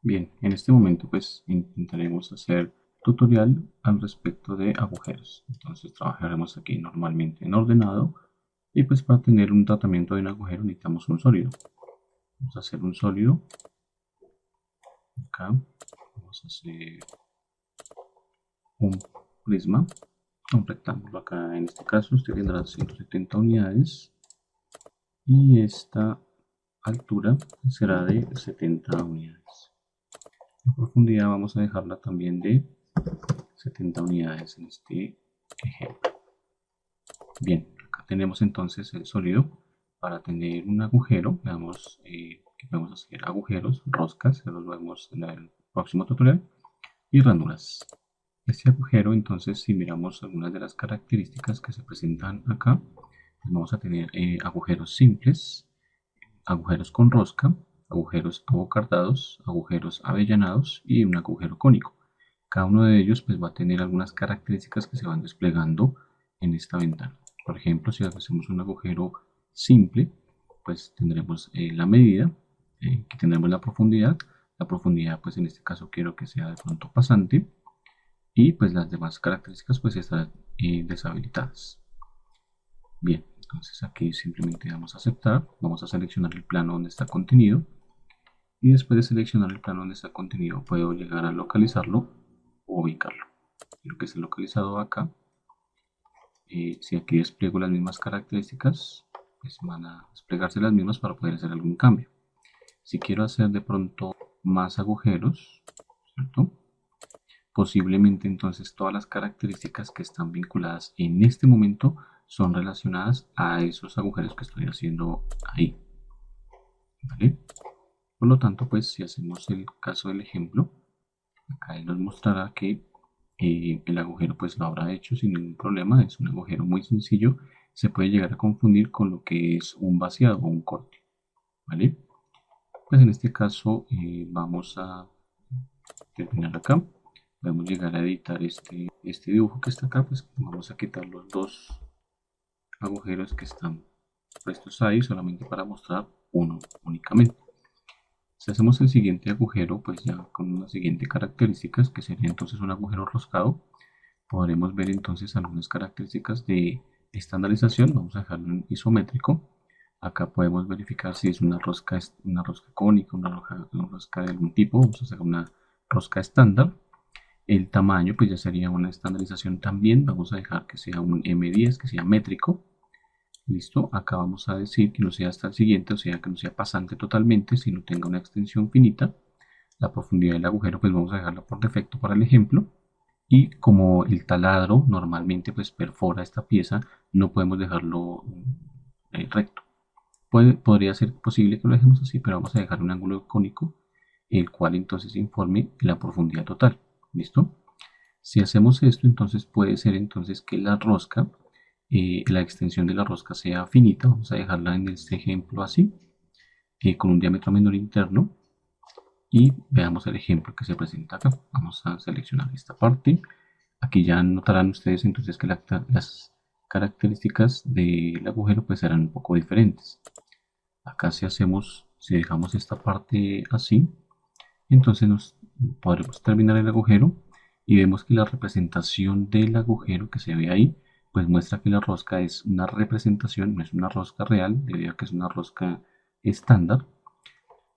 Bien, en este momento pues intentaremos hacer tutorial al respecto de agujeros. Entonces trabajaremos aquí normalmente en ordenado y pues para tener un tratamiento de un agujero necesitamos un sólido. Vamos a hacer un sólido acá. Vamos a hacer un prisma, un rectángulo acá. En este caso usted tendrá 170 unidades y esta altura será de 70 unidades. La profundidad vamos a dejarla también de 70 unidades en este ejemplo. Bien, acá tenemos entonces el sólido. Para tener un agujero, veamos que podemos hacer agujeros, roscas, que los vemos en el próximo tutorial, y ranuras. Este agujero, entonces, si miramos algunas de las características que se presentan acá, pues vamos a tener agujeros simples, agujeros con rosca, agujeros abocardados, agujeros avellanados y un agujero cónico. Cada uno de ellos pues, va a tener algunas características que se van desplegando en esta ventana. Por ejemplo, si hacemos un agujero simple, pues tendremos la medida, que tendremos la profundidad. La profundidad, pues en este caso quiero que sea de pronto pasante. Y pues las demás características pues estarán deshabilitadas. Bien, entonces aquí simplemente damos a aceptar. Vamos a seleccionar el plano donde está contenido. Y después de seleccionar el plano donde está contenido, puedo llegar a localizarlo o ubicarlo. Quiero que esté localizado acá. Si aquí despliego las mismas características, pues van a desplegarse las mismas para poder hacer algún cambio. Si quiero hacer de pronto más agujeros, ¿cierto? Posiblemente entonces todas las características que están vinculadas en este momento son relacionadas a esos agujeros que estoy haciendo ahí. ¿Vale? Por lo tanto, pues si hacemos el caso del ejemplo, acá él nos mostrará que el agujero pues lo habrá hecho sin ningún problema. Es un agujero muy sencillo. Se puede llegar a confundir con lo que es un vaciado o un corte. ¿Vale? Pues en este caso vamos a terminar acá. Podemos llegar a editar este dibujo que está acá. Pues vamos a quitar los dos agujeros que están puestos ahí solamente para mostrar uno únicamente. Si hacemos el siguiente agujero, pues ya con las siguientes características, que sería entonces un agujero roscado, podremos ver entonces algunas características de estandarización. Vamos a dejarlo en isométrico. Acá podemos verificar si es una rosca cónica, una rosca de algún tipo. Vamos a hacer una rosca estándar. El tamaño, pues ya sería una estandarización también. Vamos a dejar que sea un M10, que sea métrico. Listo, acá vamos a decir que no sea hasta el siguiente, o sea que no sea pasante totalmente, sino tenga una extensión finita. La profundidad del agujero pues vamos a dejarla por defecto para el ejemplo. Y como el taladro normalmente pues perfora esta pieza, no podemos dejarlo recto. Podría ser posible que lo dejemos así, pero vamos a dejar un ángulo cónico, el cual entonces informe la profundidad total. ¿Listo? Si hacemos esto, entonces puede ser entonces que la rosca, la extensión de la rosca sea finita. Vamos a dejarla en este ejemplo así, con un diámetro menor interno. Y veamos el ejemplo que se presenta acá. Vamos a seleccionar esta parte. Aquí ya notarán ustedes entonces que las características del agujero pues serán un poco diferentes. Acá si dejamos esta parte así, entonces nos podremos terminar el agujero y vemos que la representación del agujero que se ve ahí pues muestra que la rosca es una representación, no es una rosca real, debido a que es una rosca estándar.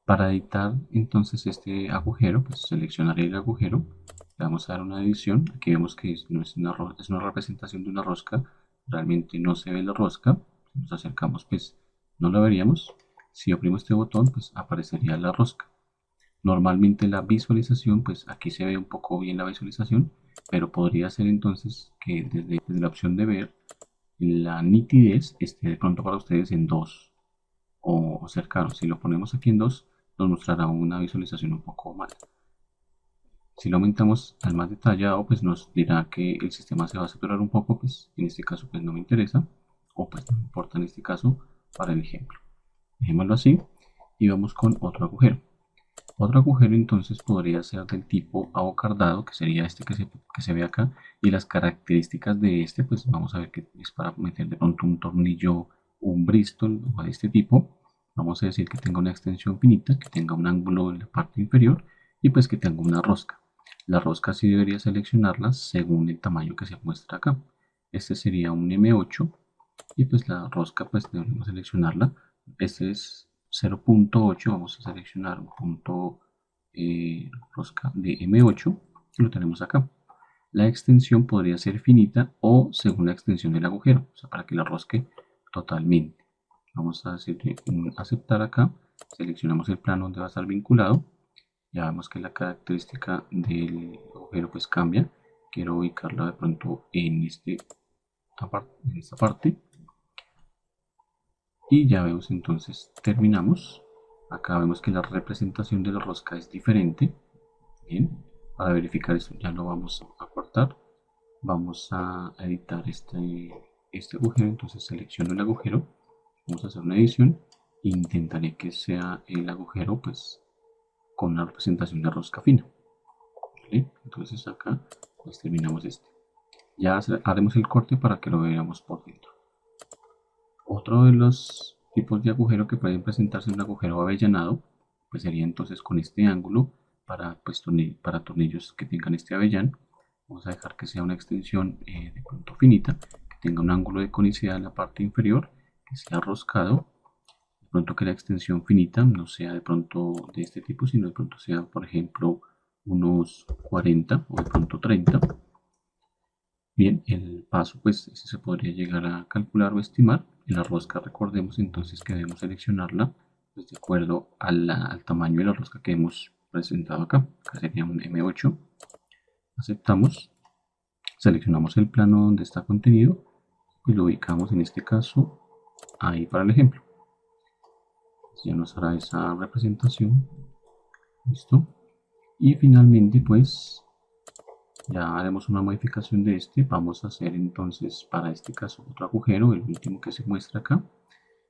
Para editar entonces este agujero, pues seleccionaré el agujero, le vamos a dar una edición. Aquí vemos que no es es una representación de una rosca, realmente no se ve la rosca. Si nos acercamos pues no la veríamos. Si oprimo este botón pues aparecería la rosca. Normalmente la visualización, pues aquí se ve un poco bien la visualización, pero podría ser entonces que desde la opción de ver, la nitidez esté de pronto para ustedes en 2 o cercano. Si lo ponemos aquí en 2 nos mostrará una visualización un poco mal. Si lo aumentamos al más detallado, pues nos dirá que el sistema se va a saturar un poco, pues en este caso pues no me interesa, o pues no me importa en este caso para el ejemplo. Dejémoslo así y vamos con otro agujero. Otro agujero entonces podría ser del tipo abocardado, que sería este que se ve acá, y las características de este, pues vamos a ver que es para meter de pronto un tornillo, un Bristol o de este tipo. Vamos a decir que tenga una extensión finita, que tenga un ángulo en la parte inferior y pues que tenga una rosca. La rosca sí debería seleccionarla según el tamaño que se muestra acá. Este sería un M8 y pues la rosca pues debemos seleccionarla. Este es 0.8, vamos a seleccionar un punto rosca de M8 y lo tenemos acá. La extensión podría ser finita o según la extensión del agujero, o sea, para que la rosque totalmente. Vamos a decirle aceptar acá, seleccionamos el plano donde va a estar vinculado. Ya vemos que la característica del agujero pues cambia. Quiero ubicarla de pronto en esta parte. Y ya vemos entonces, terminamos. Acá vemos que la representación de la rosca es diferente. Bien, para verificar eso ya lo vamos a cortar. Vamos a editar este agujero, entonces selecciono el agujero. Vamos a hacer una edición. Intentaré que sea el agujero pues con una representación de rosca fina. ¿Vale? Entonces acá pues terminamos este. Ya haremos el corte para que lo veamos por dentro. Otro de los tipos de agujero que pueden presentarse en un agujero avellanado, pues sería entonces con este ángulo para tornillos que tengan este avellán. Vamos a dejar que sea una extensión de pronto finita, que tenga un ángulo de conicidad en la parte inferior, que sea roscado. De pronto que la extensión finita no sea de pronto de este tipo, sino de pronto sea, por ejemplo, unos 40 o de pronto 30. Bien, el paso pues ese se podría llegar a calcular o estimar. En la rosca recordemos entonces que debemos seleccionarla pues, de acuerdo al tamaño de la rosca que hemos presentado acá. Acá sería un M8. Aceptamos. Seleccionamos el plano donde está contenido y lo ubicamos en este caso ahí para el ejemplo. Ya nos hará esa representación. Listo. Y finalmente pues ya haremos una modificación de este. Vamos a hacer entonces para este caso otro agujero, el último que se muestra acá,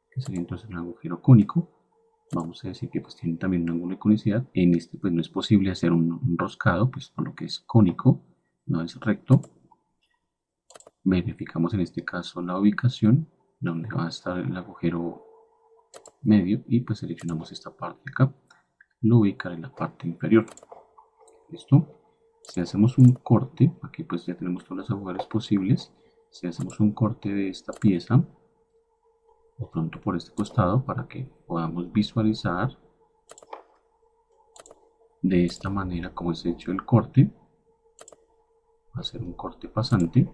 que sería entonces un agujero cónico. Vamos a decir que pues tiene también un ángulo de conicidad. En este pues no es posible hacer un roscado, pues por lo que es cónico, no es recto. Verificamos en este caso la ubicación donde va a estar el agujero medio y pues seleccionamos esta parte acá. Lo ubicaré en la parte inferior. ¿Listo? Si hacemos un corte, aquí pues ya tenemos todos los agujeros posibles. Si hacemos un corte de esta pieza, de pronto por este costado, para que podamos visualizar de esta manera como es hecho el corte, va a ser un corte pasante.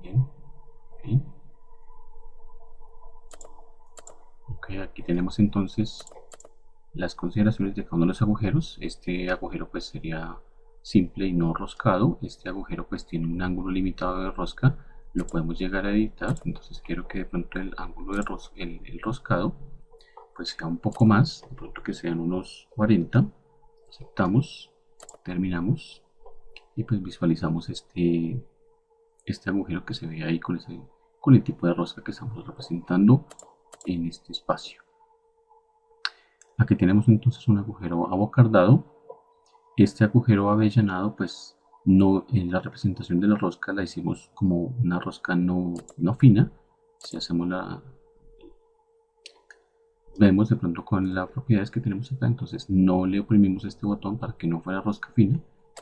Bien, bien. Ok, aquí tenemos entonces las consideraciones de cada uno de los agujeros. Este agujero pues sería simple y no roscado. Este agujero pues tiene un ángulo limitado de rosca, lo podemos llegar a editar. Entonces quiero que de pronto el ángulo de el roscado pues sea un poco más, de pronto que sean unos 40. Aceptamos, terminamos y pues visualizamos este agujero que se ve ahí con el tipo de rosca que estamos representando en este espacio. Aquí tenemos entonces un agujero abocardado. Este agujero avellanado, pues no en la representación de la rosca la hicimos como una rosca no fina. Si hacemos vemos de pronto con las propiedades que tenemos acá, entonces no le oprimimos este botón para que no fuera rosca fina.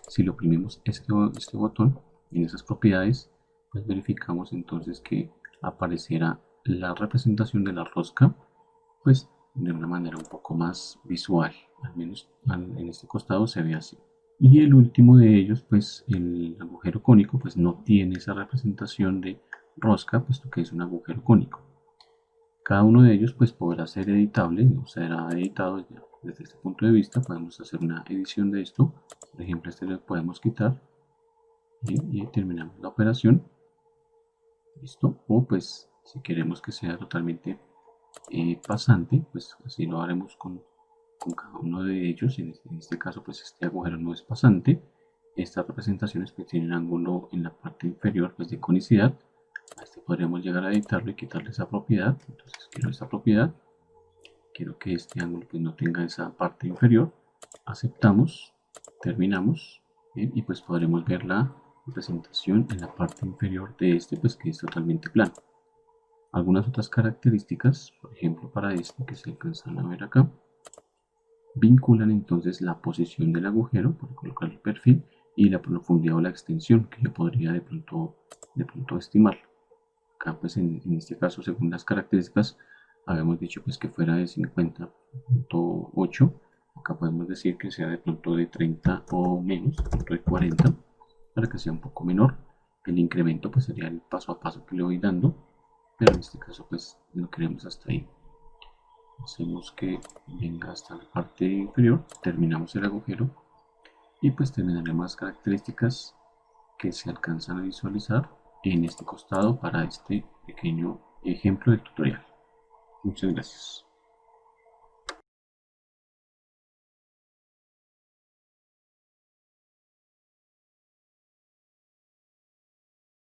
Si le oprimimos este botón en esas propiedades, pues verificamos entonces que aparecerá la representación de la rosca, pues de una manera un poco más visual, al menos en este costado se ve así. Y el último de ellos, pues el agujero cónico, pues no tiene esa representación de rosca, puesto que es un agujero cónico. Cada uno de ellos pues podrá ser editable o será editado ya. Desde este punto de vista podemos hacer una edición de esto. Por ejemplo, este lo podemos quitar y terminamos la operación. Listo. O pues si queremos que sea totalmente pasante, pues así lo haremos con cada uno de ellos. En este caso pues este agujero no es pasante. Estas representaciones pues tienen ángulo en la parte inferior pues de conicidad. A este podríamos llegar a editarlo y quitarle esa propiedad. Entonces quiero esa propiedad, quiero que este ángulo pues no tenga esa parte inferior. Aceptamos, terminamos, bien, y pues podremos ver la representación en la parte inferior de este pues que es totalmente plano. Algunas otras características, por ejemplo para este que se alcanzan a ver acá, vinculan entonces la posición del agujero por colocar el perfil y la profundidad o la extensión que yo podría de pronto estimar. Acá pues en este caso, según las características, habíamos dicho pues que fuera de 50.8. Acá podemos decir que sea de pronto de 30 o menos, de pronto de 40, para que sea un poco menor. El incremento pues sería el paso a paso que le voy dando, pero en este caso pues lo queremos hasta ahí. Hacemos que venga hasta la parte inferior, terminamos el agujero y pues terminaremos las características que se alcanzan a visualizar en este costado para este pequeño ejemplo de tutorial. Muchas gracias.